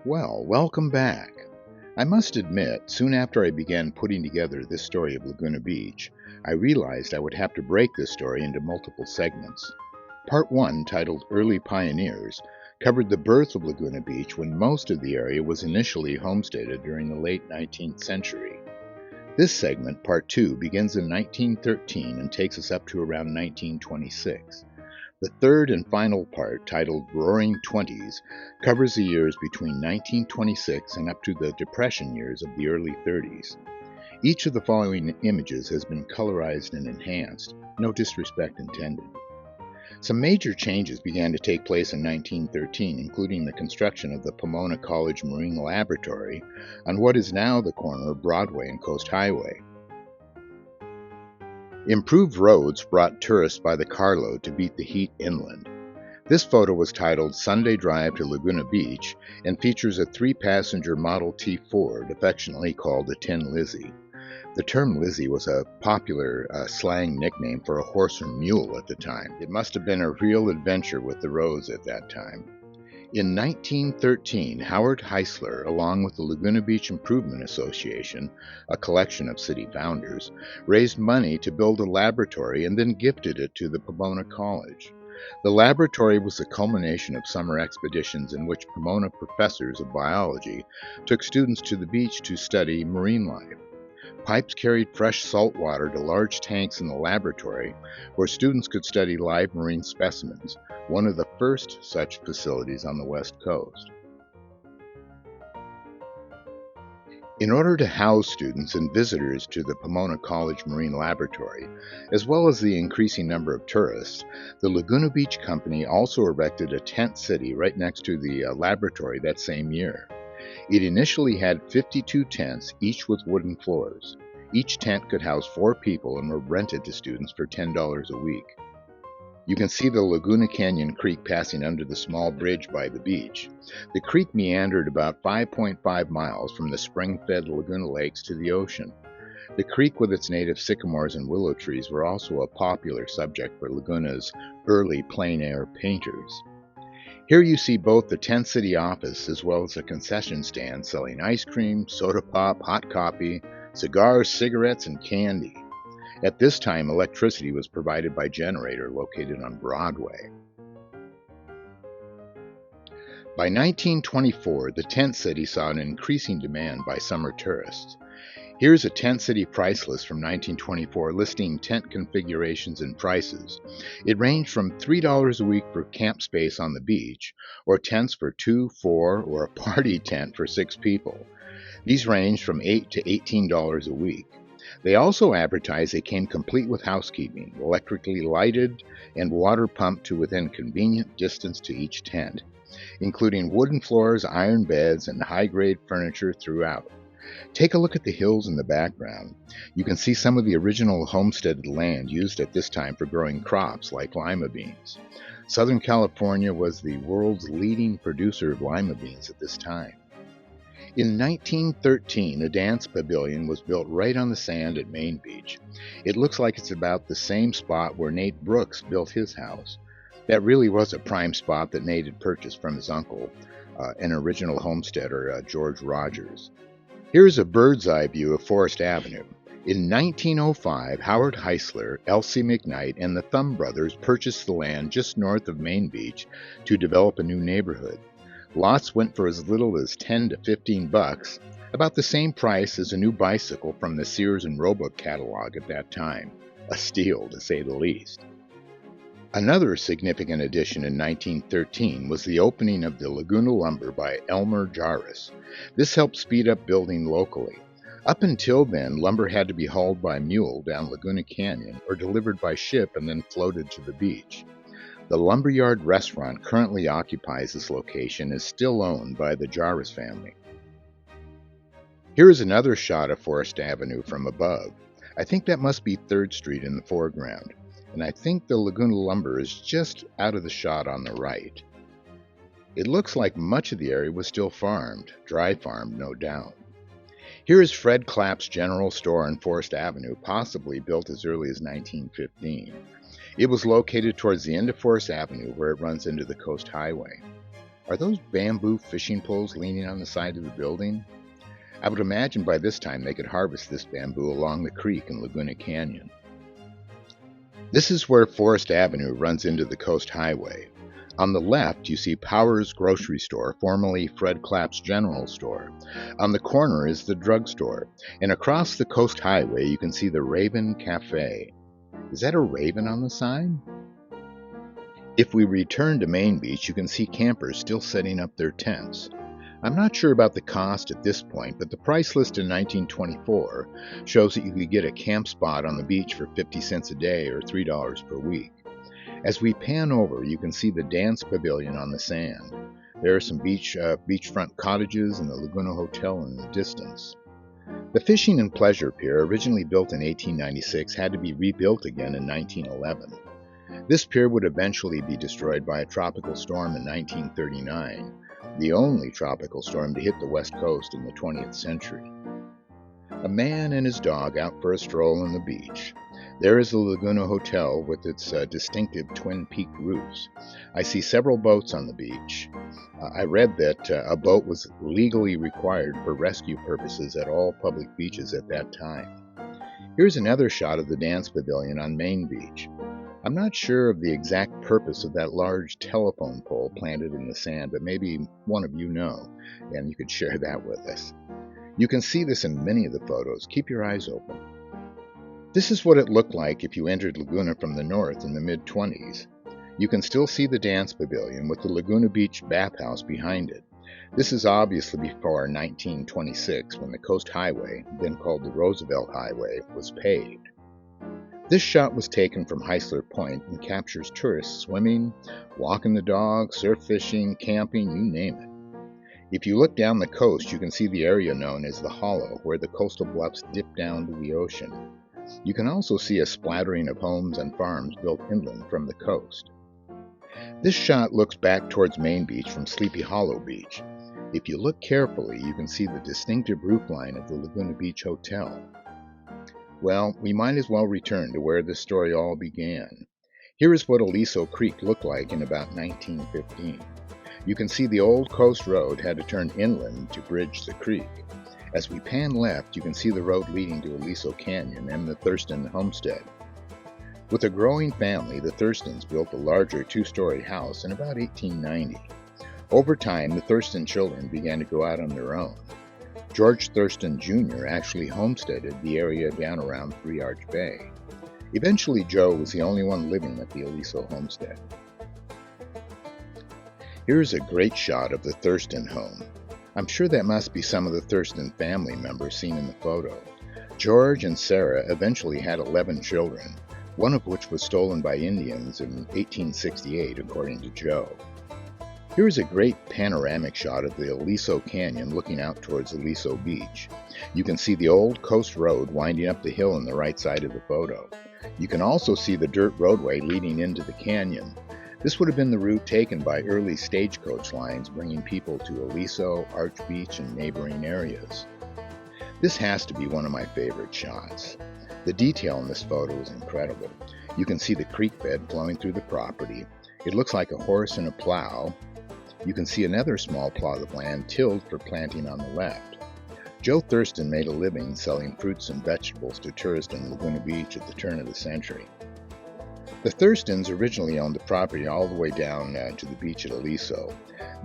Well, welcome back. I must admit, soon after I began putting together this story of Laguna Beach, I realized I would have to break this story into multiple segments. Part 1, titled Early Pioneers, covered the birth of Laguna Beach when most of the area was initially homesteaded during the late 19th century. This segment, Part 2, begins in 1913 and takes us up to around 1926. The third and final part, titled Roaring Twenties, covers the years between 1926 and up to the Depression years of the early 30s. Each of the following images has been colorized and enhanced, no disrespect intended. Some major changes began to take place in 1913, including the construction of the Pomona College Marine Laboratory on what is now the corner of Broadway and Coast Highway. Improved roads brought tourists by the carload to beat the heat inland. This photo was titled Sunday Drive to Laguna Beach and features a 3-passenger Model T Ford, affectionately called a Tin Lizzie. The term Lizzie was a popular slang nickname for a horse or mule at the time. It must have been a real adventure with the roads at that time. In 1913, Howard Heisler, along with the Laguna Beach Improvement Association, a collection of city founders, raised money to build a laboratory and then gifted it to the Pomona College. The laboratory was the culmination of summer expeditions in which Pomona professors of biology took students to the beach to study marine life. Pipes carried fresh salt water to large tanks in the laboratory where students could study live marine specimens, one of the first such facilities on the West Coast. In order to house students and visitors to the Pomona College Marine Laboratory, as well as the increasing number of tourists, the Laguna Beach Company also erected a tent city right next to the laboratory that same year. It initially had 52 tents, each with wooden floors. Each tent could house 4 people and were rented to students for $10 a week. You can see the Laguna Canyon Creek passing under the small bridge by the beach. The creek meandered about 5.5 miles from the spring-fed Laguna Lakes to the ocean. The creek with its native sycamores and willow trees were also a popular subject for Laguna's early plein-air painters. Here you see both the tent city office as well as a concession stand selling ice cream, soda pop, hot coffee, cigars, cigarettes, and candy. At this time, electricity was provided by a generator located on Broadway. By 1924, the tent city saw an increasing demand by summer tourists. Here's a tent city price list from 1924 listing tent configurations and prices. It ranged from $3 a week for camp space on the beach, or tents for 2, 4, or a party tent for 6 people. These ranged from $8 to $18 a week. They also advertised they came complete with housekeeping, electrically lighted, and water pumped to within convenient distance to each tent, including wooden floors, iron beds, and high-grade furniture throughout. Take a look at the hills in the background. You can see some of the original homesteaded land used at this time for growing crops like lima beans. Southern California was the world's leading producer of lima beans at this time. In 1913, a dance pavilion was built right on the sand at Main Beach. It looks like it's about the same spot where Nate Brooks built his house. That really was a prime spot that Nate had purchased from his uncle, an original homesteader, George Rogers. Here's a bird's eye view of Forest Avenue. In 1905, Howard Heisler, Elsie McKnight, and the Thumb brothers purchased the land just north of Main Beach to develop a new neighborhood. Lots went for as little as $10 to $15, about the same price as a new bicycle from the Sears and Roebuck catalog at that time. A steal, to say the least. Another significant addition in 1913 was the opening of the Laguna Lumber by Elmer Jarvis. This helped speed up building locally. Up until then, lumber had to be hauled by mule down Laguna Canyon or delivered by ship and then floated to the beach. The Lumberyard restaurant currently occupies this location and is still owned by the Jarvis family. Here is another shot of Forest Avenue from above. I think that must be 3rd Street in the foreground, and I think the Laguna Lumber is just out of the shot on the right. It looks like much of the area was still farmed, dry farmed no doubt. Here is Fred Clapp's General Store on Forest Avenue, possibly built as early as 1915. It was located towards the end of Forest Avenue where it runs into the Coast Highway. Are those bamboo fishing poles leaning on the side of the building? I would imagine by this time they could harvest this bamboo along the creek in Laguna Canyon. This is where Forest Avenue runs into the Coast Highway. On the left, you see Powers Grocery Store, formerly Fred Clapp's General Store. On the corner is the drugstore, and across the Coast Highway you can see the Raven Cafe. Is that a raven on the sign? If we return to Main Beach, you can see campers still setting up their tents. I'm not sure about the cost at this point, but the price list in 1924 shows that you could get a camp spot on the beach for 50 cents a day or $3 per week. As we pan over, you can see the dance pavilion on the sand. There are some beachfront cottages and the Laguna Hotel in the distance. The Fishing and Pleasure Pier, originally built in 1896, had to be rebuilt again in 1911. This pier would eventually be destroyed by a tropical storm in 1939, the only tropical storm to hit the West Coast in the 20th century. A man and his dog out for a stroll on the beach. There is the Laguna Hotel with its distinctive twin-peaked roofs. I see several boats on the beach. I read that a boat was legally required for rescue purposes at all public beaches at that time. Here's another shot of the dance pavilion on Main Beach. I'm not sure of the exact purpose of that large telephone pole planted in the sand, but maybe one of you know, and you could share that with us. You can see this in many of the photos. Keep your eyes open. This is what it looked like if you entered Laguna from the north in the mid-20s. You can still see the dance pavilion with the Laguna Beach bathhouse behind it. This is obviously before 1926, when the Coast Highway, then called the Roosevelt Highway, was paved. This shot was taken from Heisler Point and captures tourists swimming, walking the dog, surf fishing, camping, you name it. If you look down the coast, you can see the area known as the Hollow, where the coastal bluffs dip down to the ocean. You can also see a splattering of homes and farms built inland from the coast. This shot looks back towards Main Beach from Sleepy Hollow Beach. If you look carefully, you can see the distinctive roofline of the Laguna Beach Hotel. Well, we might as well return to where this story all began. Here is what Aliso Creek looked like in about 1915. You can see the old coast road had to turn inland to bridge the creek. As we pan left, you can see the road leading to Aliso Canyon and the Thurston homestead. With a growing family, the Thurstons built a larger two-story house in about 1890. Over time, the Thurston children began to go out on their own. George Thurston Jr. actually homesteaded the area down around Three Arch Bay. Eventually, Joe was the only one living at the Aliso homestead. Here's a great shot of the Thurston home. I'm sure that must be some of the Thurston family members seen in the photo. George and Sarah eventually had 11 children, one of which was stolen by Indians in 1868, according to Joe. Here is a great panoramic shot of the Aliso Canyon looking out towards Aliso Beach. You can see the old coast road winding up the hill on the right side of the photo. You can also see the dirt roadway leading into the canyon. This would have been the route taken by early stagecoach lines bringing people to Aliso, Arch Beach, and neighboring areas. This has to be one of my favorite shots. The detail in this photo is incredible. You can see the creek bed flowing through the property. It looks like a horse and a plow. You can see another small plot of land tilled for planting on the left. Joe Thurston made a living selling fruits and vegetables to tourists in Laguna Beach at the turn of the century. The Thurstons originally owned the property all the way down to the beach at Aliso.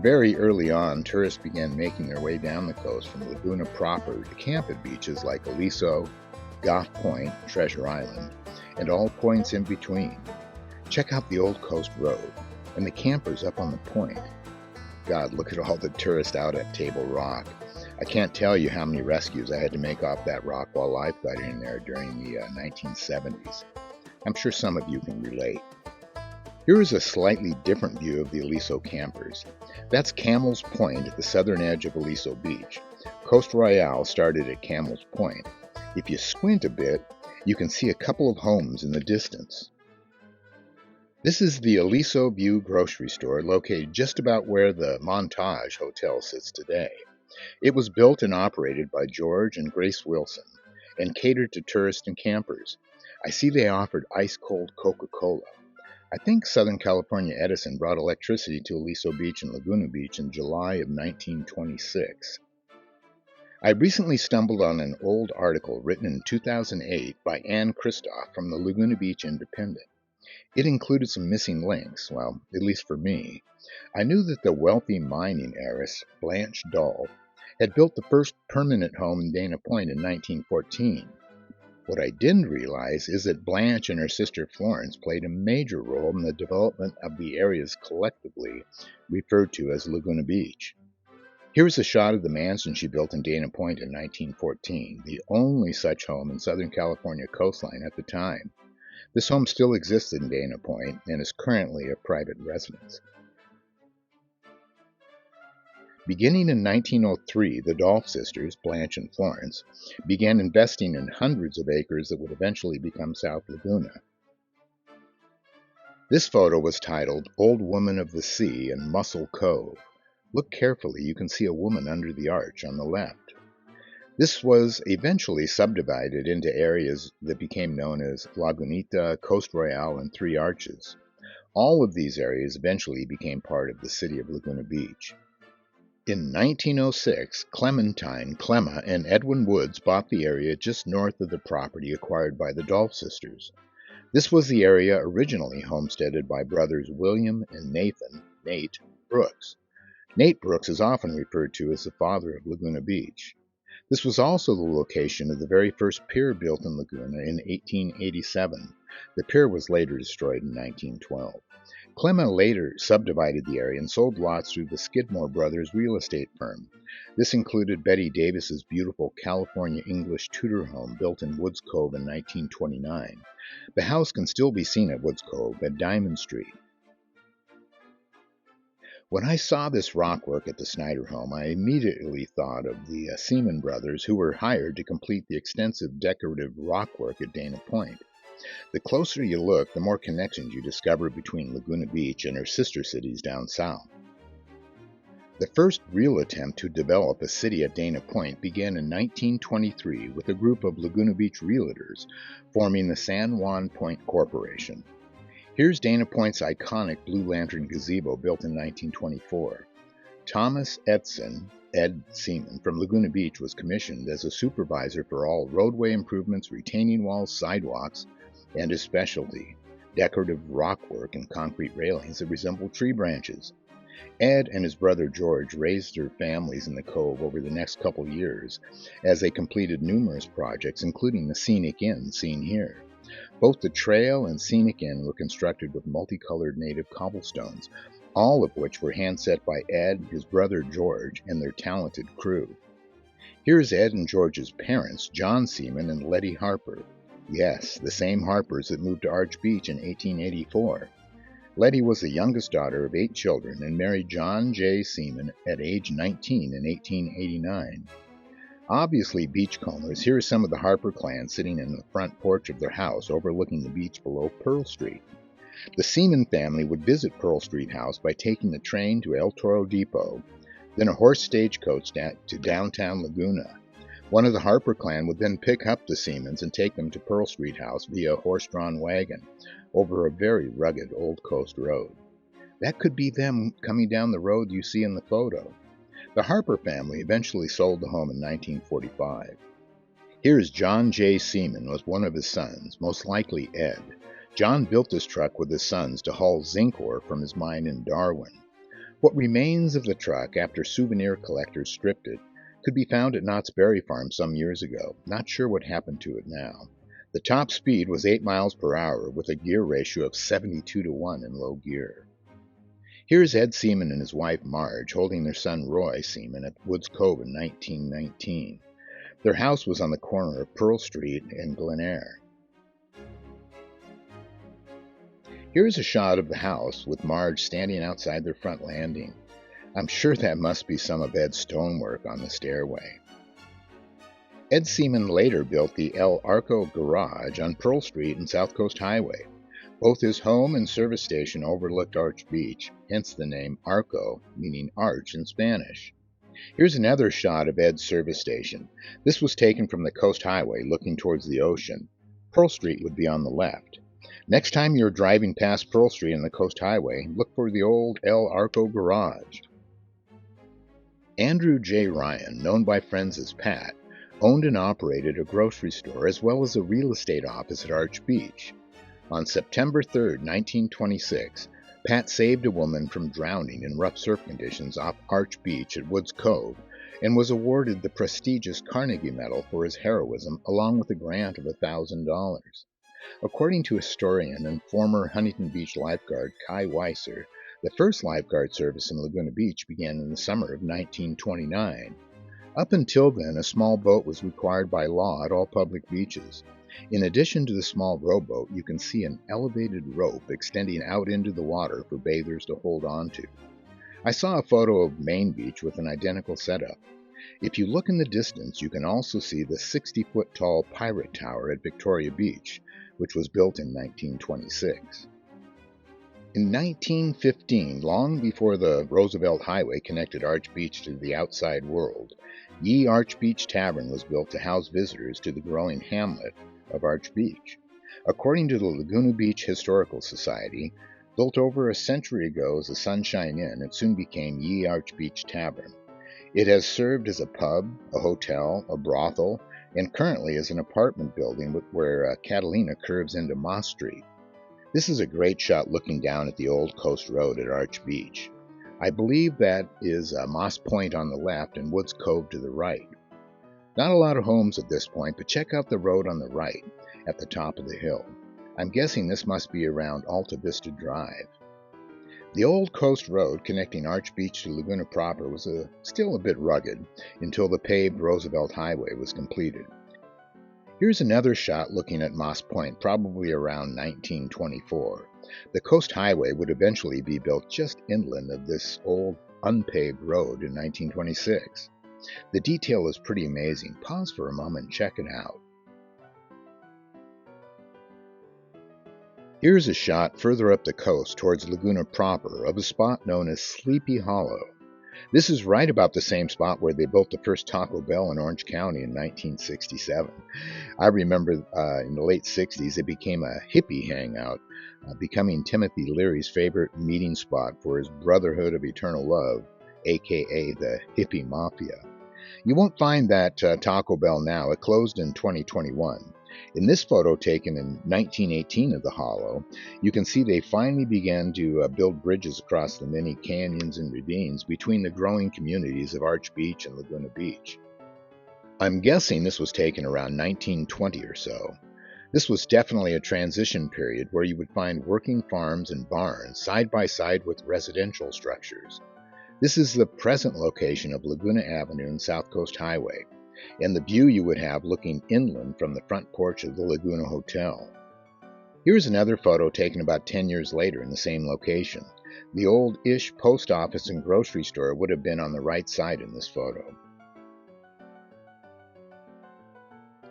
Very early on, tourists began making their way down the coast from Laguna proper to camp at beaches like Aliso, Goff Point, Treasure Island, and all points in between. Check out the old coast road and the campers up on the point. God, look at all the tourists out at Table Rock. I can't tell you how many rescues I had to make off that rock while lifeguarding there during the 1970s. I'm sure some of you can relate. Here is a slightly different view of the Aliso campers. That's Camel's Point at the southern edge of Aliso Beach. Coast Royale started at Camel's Point. If you squint a bit, you can see a couple of homes in the distance. This is the Aliso View grocery store located just about where the Montage Hotel sits today. It was built and operated by George and Grace Wilson and catered to tourists and campers. I see they offered ice-cold Coca-Cola. I think Southern California Edison brought electricity to Aliso Beach and Laguna Beach in July of 1926. I recently stumbled on an old article written in 2008 by Ann Kristoff from the Laguna Beach Independent. It included some missing links, well, at least for me. I knew that the wealthy mining heiress, Blanche Dahl, had built the first permanent home in Dana Point in 1914. What I didn't realize is that Blanche and her sister Florence played a major role in the development of the areas collectively referred to as Laguna Beach. Here's a shot of the mansion she built in Dana Point in 1914, the only such home in Southern California coastline at the time. This home still exists in Dana Point and is currently a private residence. Beginning in 1903, the Dolph sisters, Blanche and Florence, began investing in hundreds of acres that would eventually become South Laguna. This photo was titled Old Woman of the Sea in Mussel Cove. Look carefully, you can see a woman under the arch on the left. This was eventually subdivided into areas that became known as Lagunita, Coast Royale, and Three Arches. All of these areas eventually became part of the city of Laguna Beach. In 1906, Clementine, Clemma, and Edwin Woods bought the area just north of the property acquired by the Dolph sisters. This was the area originally homesteaded by brothers William and Nate Brooks. Nate Brooks is often referred to as the father of Laguna Beach. This was also the location of the very first pier built in Laguna in 1887. The pier was later destroyed in 1912. Clemma later subdivided the area and sold lots through the Skidmore Brothers real estate firm. This included Betty Davis's beautiful California English Tudor home built in Woods Cove in 1929. The house can still be seen at Woods Cove at Diamond Street. When I saw this rockwork at the Snyder home, I immediately thought of the Seaman brothers who were hired to complete the extensive decorative rockwork at Dana Point. The closer you look, the more connections you discover between Laguna Beach and her sister cities down south. The first real attempt to develop a city at Dana Point began in 1923 with a group of Laguna Beach realtors forming the San Juan Point Corporation. Here's Dana Point's iconic Blue Lantern gazebo built in 1924. Thomas Edson, Ed Seaman, from Laguna Beach was commissioned as a supervisor for all roadway improvements, retaining walls, sidewalks, and his specialty, decorative rockwork and concrete railings that resemble tree branches. Ed and his brother George raised their families in the cove over the next couple years as they completed numerous projects, including the Scenic Inn seen here. Both the trail and Scenic Inn were constructed with multicolored native cobblestones, all of which were hand-set by Ed, his brother George, and their talented crew. Here's Ed and George's parents, John Seaman and Letty Harper. Yes, the same Harpers that moved to Arch Beach in 1884. Letty was the youngest daughter of 8 children and married John J. Seaman at age 19 in 1889. Obviously beachcombers, here are some of the Harper clan sitting in the front porch of their house overlooking the beach below Pearl Street. The Seaman family would visit Pearl Street House by taking the train to El Toro Depot, then a horse stagecoach to downtown Laguna. One of the Harper clan would then pick up the Seamans and take them to Pearl Street House via a horse-drawn wagon over a very rugged Old Coast road. That could be them coming down the road you see in the photo. The Harper family eventually sold the home in 1945. Here's John J. Seaman with one of his sons, most likely Ed. John built this truck with his sons to haul zinc ore from his mine in Darwin. What remains of the truck after souvenir collectors stripped it could be found at Knott's Berry Farm some years ago. Not sure what happened to it now. The top speed was 8 miles per hour with a gear ratio of 72-1 in low gear. Here's Ed Seaman and his wife Marge holding their son Roy Seaman at Woods Cove in 1919. Their house was on the corner of Pearl Street and Glen Eyre. Here's a shot of the house with Marge standing outside their front landing. I'm sure that must be some of Ed's stonework on the stairway. Ed Seaman later built the El Arco Garage on Pearl Street and South Coast Highway. Both his home and service station overlooked Arch Beach, hence the name Arco, meaning arch in Spanish. Here's another shot of Ed's service station. This was taken from the Coast Highway looking towards the ocean. Pearl Street would be on the left. Next time you're driving past Pearl Street and the Coast Highway, look for the old El Arco Garage. Andrew J. Ryan, known by friends as Pat, owned and operated a grocery store as well as a real estate office at Arch Beach. On September 3, 1926, Pat saved a woman from drowning in rough surf conditions off Arch Beach at Woods Cove and was awarded the prestigious Carnegie Medal for his heroism along with a grant of $1,000. According to historian and former Huntington Beach lifeguard Kai Weiser, the first lifeguard service in Laguna Beach began in the summer of 1929. Up until then, a small boat was required by law at all public beaches. In addition to the small rowboat, you can see an elevated rope extending out into the water for bathers to hold on to. I saw a photo of Main Beach with an identical setup. If you look in the distance, you can also see the 60-foot tall Pirate Tower at Victoria Beach, which was built in 1926. In 1915, long before the Roosevelt Highway connected Arch Beach to the outside world, Ye Arch Beach Tavern was built to house visitors to the growing hamlet of Arch Beach. According to the Laguna Beach Historical Society, built over a century ago as a Sunshine Inn, it soon became Ye Arch Beach Tavern. It has served as a pub, a hotel, a brothel, and currently is an apartment building where Catalina curves into Moss Street. This is a great shot looking down at the old coast road at Arch Beach. I believe that is Moss Point on the left and Woods Cove to the right. Not a lot of homes at this point, but check out the road on the right at the top of the hill. I'm guessing this must be around Alta Vista Drive. The old coast road connecting Arch Beach to Laguna proper was still a bit rugged until the paved Roosevelt Highway was completed. Here's another shot looking at Moss Point, probably around 1924. The Coast Highway would eventually be built just inland of this old unpaved road in 1926. The detail is pretty amazing. Pause for a moment and check it out. Here's a shot further up the coast towards Laguna proper of a spot known as Sleepy Hollow. This is right about the same spot where they built the first Taco Bell in Orange County in 1967. I remember in the late 60s it became a hippie hangout, becoming Timothy Leary's favorite meeting spot for his Brotherhood of Eternal Love, aka the Hippie Mafia. You won't find that Taco Bell now. It closed in 2021. In this photo taken in 1918 of the Hollow, you can see they finally began to build bridges across the many canyons and ravines between the growing communities of Arch Beach and Laguna Beach. I'm guessing this was taken around 1920 or so. This was definitely a transition period where you would find working farms and barns side by side with residential structures. This is the present location of Laguna Avenue and South Coast Highway, and the view you would have looking inland from the front porch of the Laguna Hotel. Here's another photo taken about 10 years later in the same location. The old-ish post office and grocery store would have been on the right side in this photo.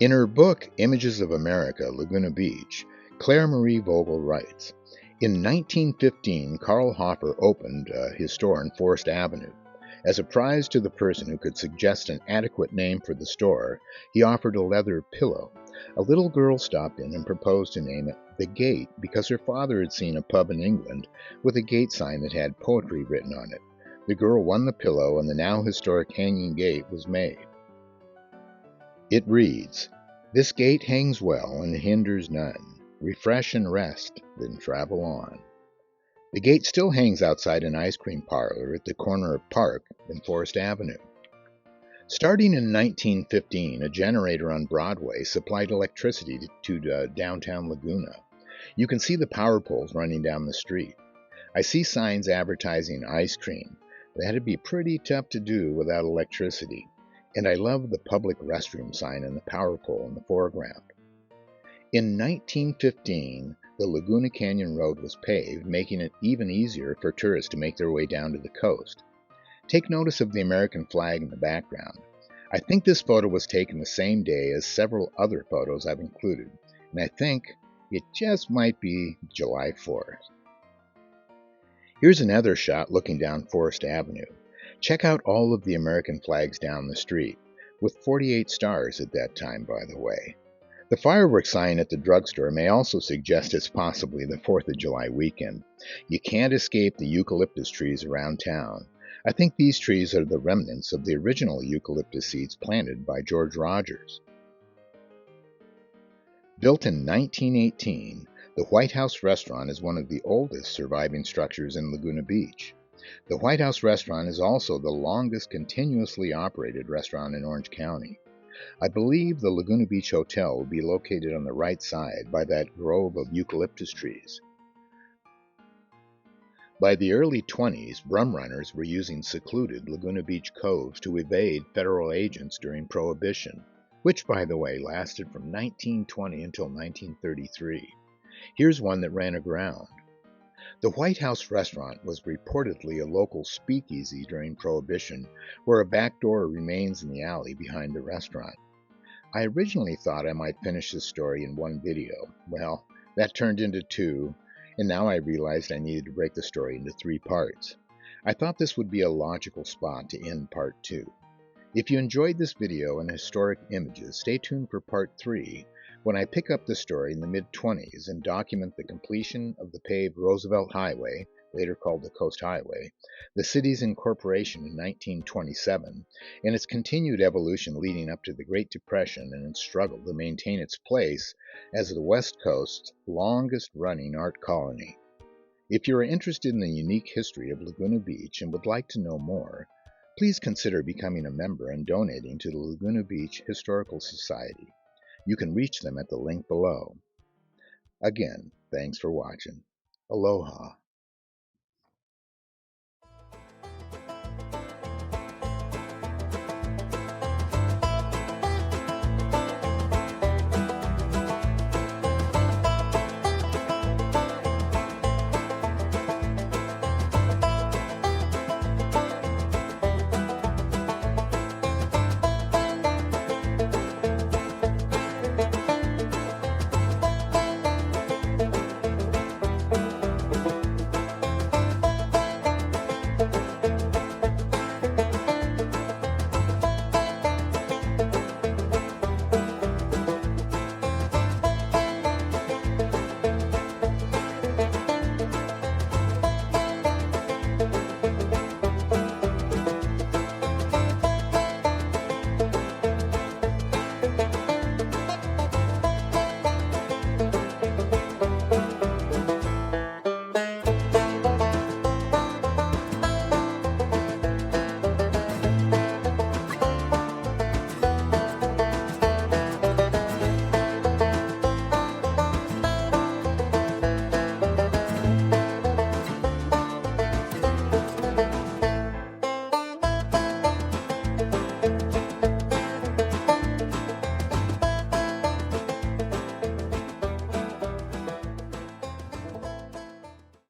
In her book, Images of America, Laguna Beach, Claire Marie Vogel writes, in 1915, Karl Hoffer opened his store on Forest Avenue. As a prize to the person who could suggest an adequate name for the store, he offered a leather pillow. A little girl stopped in and proposed to name it The Gate because her father had seen a pub in England with a gate sign that had poetry written on it. The girl won the pillow and the now historic hanging gate was made. It reads, "This gate hangs well and hinders none. Refresh and rest, then travel on." The gate still hangs outside an ice cream parlor at the corner of Park and Forest Avenue. Starting in 1915, a generator on Broadway supplied electricity to downtown Laguna. You can see the power poles running down the street. I see signs advertising ice cream. That'd be pretty tough to do without electricity. And I love the public restroom sign and the power pole in the foreground. In 1915, the Laguna Canyon Road was paved, making it even easier for tourists to make their way down to the coast. Take notice of the American flag in the background. I think this photo was taken the same day as several other photos I've included, and I think it just might be July 4th. Here's another shot looking down Forest Avenue. Check out all of the American flags down the street, with 48 stars at that time, by the way. The fireworks sign at the drugstore may also suggest it's possibly the 4th of July weekend. You can't escape the eucalyptus trees around town. I think these trees are the remnants of the original eucalyptus seeds planted by George Rogers. Built in 1918, the White House Restaurant is one of the oldest surviving structures in Laguna Beach. The White House Restaurant is also the longest continuously operated restaurant in Orange County. I believe the Laguna Beach Hotel will be located on the right side by that grove of eucalyptus trees. By the early 20s, rum runners were using secluded Laguna Beach coves to evade federal agents during Prohibition, which, by the way, lasted from 1920 until 1933. Here's one that ran aground. The White House Restaurant was reportedly a local speakeasy during Prohibition, where a back door remains in the alley behind the restaurant. I originally thought I might finish this story in one video. Well, that turned into two, and now I realized I needed to break the story into 3 parts. I thought this would be a logical spot to end part 2. If you enjoyed this video and historic images, stay tuned for part 3, when I pick up the story in the mid-20s and document the completion of the paved Roosevelt Highway, later called the Coast Highway, the city's incorporation in 1927, and its continued evolution leading up to the Great Depression and its struggle to maintain its place as the West Coast's longest-running art colony. If you are interested in the unique history of Laguna Beach and would like to know more, please consider becoming a member and donating to the Laguna Beach Historical Society. You can reach them at the link below. Again, thanks for watching. Aloha.